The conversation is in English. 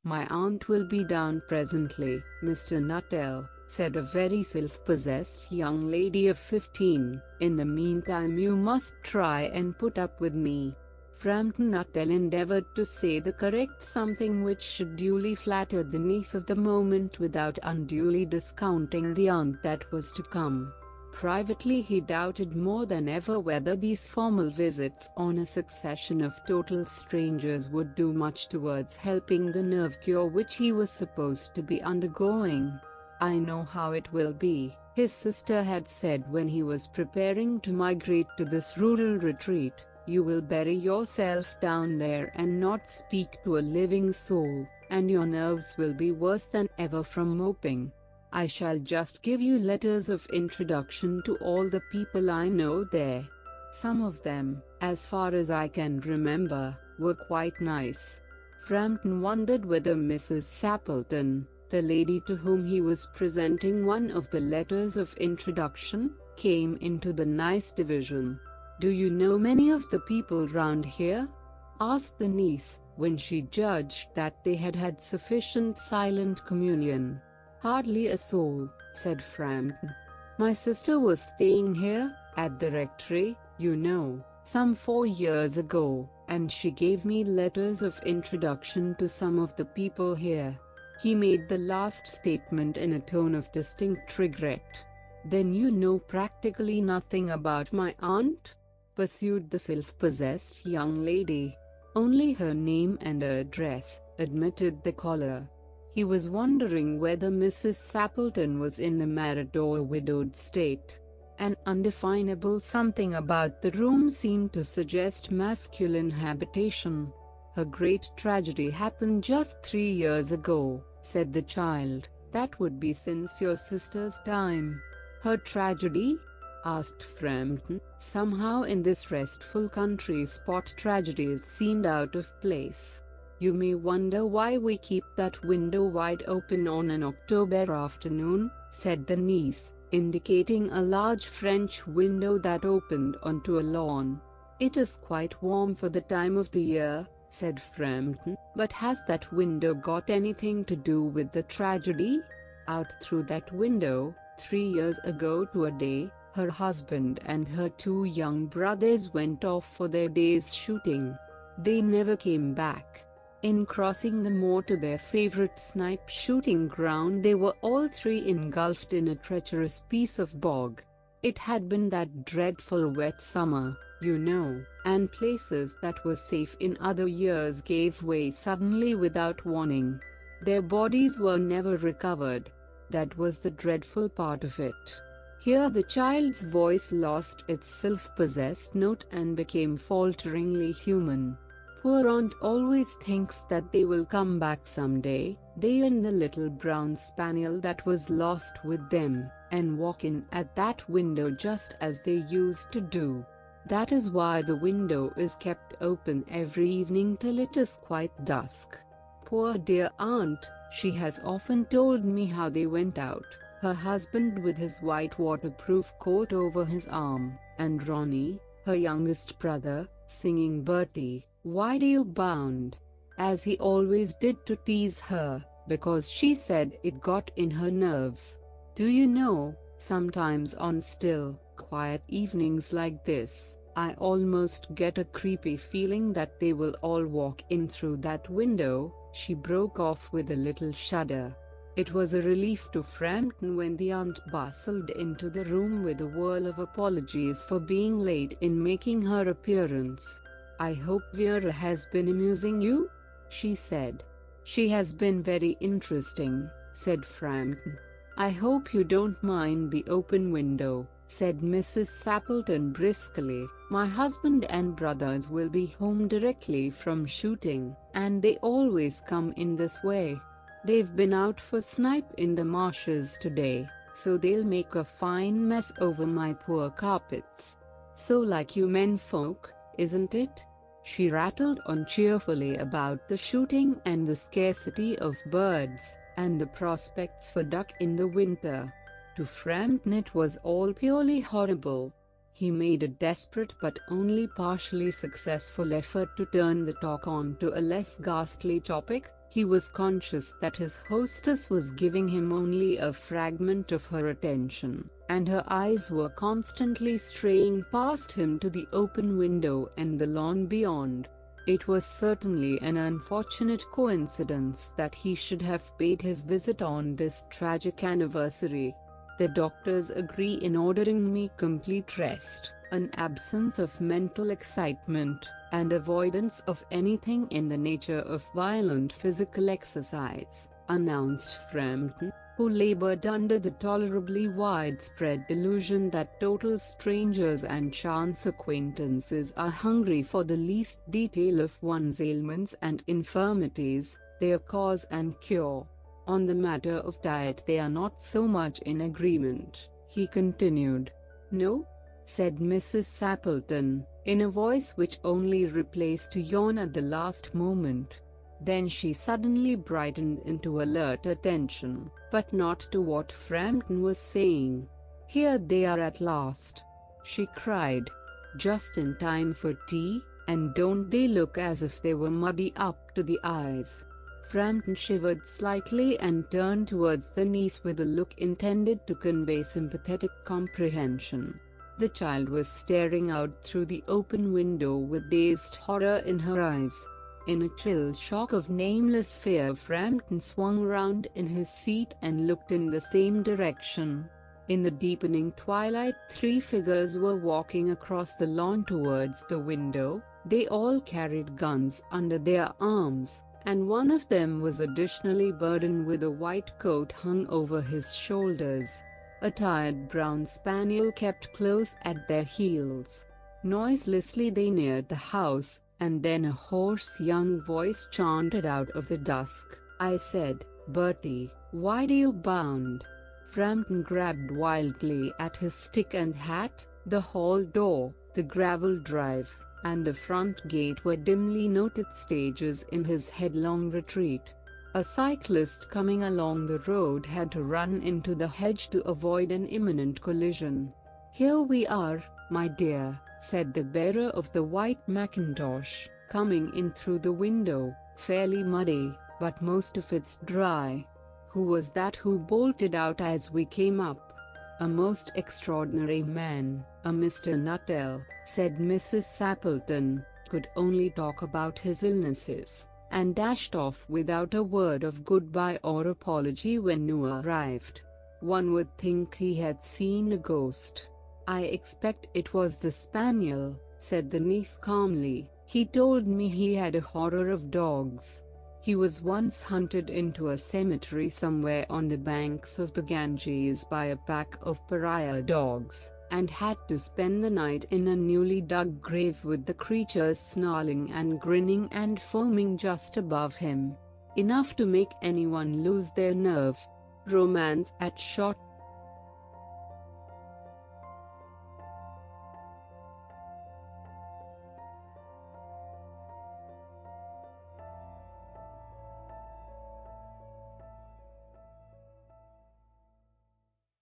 "My aunt will be down presently, Mr. Nuttall," said a very self-possessed young lady of 15. "In the meantime you must try and put up with me." Frampton Nuttall endeavored to say the correct something which should duly flatter the niece of the moment without unduly discounting the aunt that was to come. Privately he doubted more than ever whether these formal visits on a succession of total strangers would do much towards helping the nerve cure which he was supposed to be undergoing. "I know how it will be," his sister had said when he was preparing to migrate to this rural retreat. "You will bury yourself down there and not speak to a living soul, and your nerves will be worse than ever from moping. I shall just give you letters of introduction to all the people I know there. Some of them, as far as I can remember, were quite nice." Frampton wondered whether Mrs. Sappleton, the lady to whom he was presenting one of the letters of introduction, came into the nice division. "Do you know many of the people round here?" asked the niece, when she judged that they had had sufficient silent communion. "Hardly a soul," said Frampton. "My sister was staying here, at the rectory, you know, some 4 years ago, and she gave me letters of introduction to some of the people here." He made the last statement in a tone of distinct regret. "Then you know practically nothing about my aunt?" pursued the self-possessed young lady. "Only her name and address," admitted the caller. He was wondering whether Mrs. Sappleton was in the married or widowed state. An undefinable something about the room seemed to suggest masculine habitation. "Her great tragedy happened just 3 years ago," said the child. "That would be since your sister's time." "Her tragedy?" asked Frampton. Somehow in this restful country spot tragedies seemed out of place. "You may wonder why we keep that window wide open on an October afternoon," said the niece, indicating a large French window that opened onto a lawn. "It is quite warm for the time of the year," said Frampton. "But has that window got anything to do with the tragedy? Out through that window, 3 years ago to a day, her husband and her 2 young brothers went off for their day's shooting. They never came back. In crossing the moor to their favorite snipe shooting ground they were all 3 engulfed in a treacherous piece of bog. It had been that dreadful wet summer, you know, and places that were safe in other years gave way suddenly without warning. Their bodies were never recovered. That was the dreadful part of it." Here the child's voice lost its self-possessed note and became falteringly human. "Poor aunt always thinks that they will come back someday, they and the little brown spaniel that was lost with them, and walk in at that window just as they used to do. That is why the window is kept open every evening till it is quite dusk. Poor dear aunt, she has often told me how they went out, her husband with his white waterproof coat over his arm, and Ronnie, her youngest brother, singing Bertie, why do you bound? As he always did to tease her, because she said it got in her nerves. Do you know, sometimes on still, quiet evenings like this, I almost get a creepy feeling that they will all walk in through that window." She broke off with a little shudder. It was a relief to Frampton when the aunt bustled into the room with a whirl of apologies for being late in making her appearance. "I hope Vera has been amusing you?" she said. "She has been very interesting," said Frampton. "I hope you don't mind the open window," said Mrs. Sappleton briskly. "My husband and brothers will be home directly from shooting, and they always come in this way. They've been out for snipe in the marshes today, so they'll make a fine mess over my poor carpets. So like you menfolk, isn't it?" She rattled on cheerfully about the shooting and the scarcity of birds, and the prospects for duck in the winter. To Frampton it was all purely horrible. He made a desperate but only partially successful effort to turn the talk on to a less ghastly topic. He was conscious that his hostess was giving him only a fragment of her attention, and her eyes were constantly straying past him to the open window and the lawn beyond. It was certainly an unfortunate coincidence that he should have paid his visit on this tragic anniversary. The doctors agree in ordering me complete rest, an absence of mental excitement, and avoidance of anything in the nature of violent physical exercise, announced Frampton, who labored under the tolerably widespread delusion that total strangers and chance acquaintances are hungry for the least detail of one's ailments and infirmities, their cause and cure. On the matter of diet they are not so much in agreement, he continued. No? Said Mrs. Sappleton, in a voice which only replaced a yawn at the last moment. Then she suddenly brightened into alert attention, but not to what Frampton was saying. Here they are at last, she cried. Just in time for tea, and don't they look as if they were muddy up to the eyes? Frampton shivered slightly and turned towards the niece with a look intended to convey sympathetic comprehension. The child was staring out through the open window with dazed horror in her eyes. In a chill shock of nameless fear, Frampton swung round in his seat and looked in the same direction. In the deepening twilight, 3 figures were walking across the lawn towards the window. They all carried guns under their arms, and one of them was additionally burdened with a white coat hung over his shoulders. A tired brown spaniel kept close at their heels. Noiselessly they neared the house, and then a hoarse young voice chanted out of the dusk, "I said, Bertie, why do you bound?" Frampton grabbed wildly at his stick and hat. The hall door, the gravel drive, and the front gate were dimly noted stages in his headlong retreat. A cyclist coming along the road had to run into the hedge to avoid an imminent collision. "Here we are, my dear," said the bearer of the white mackintosh, coming in through the window, fairly muddy, but most of it's dry. "Who was that who bolted out as we came up?" "A most extraordinary man, a Mr. Nuttall," said Mrs. Sappleton, "could only talk about his illnesses," and dashed off without a word of goodbye or apology when Noah arrived. "One would think he had seen a ghost." "I expect it was the spaniel," said the niece calmly. "He told me he had a horror of dogs. He was once hunted into a cemetery somewhere on the banks of the Ganges by a pack of pariah dogs, and had to spend the night in a newly dug grave with the creatures snarling and grinning and foaming just above him. Enough to make anyone lose their nerve. Romance at short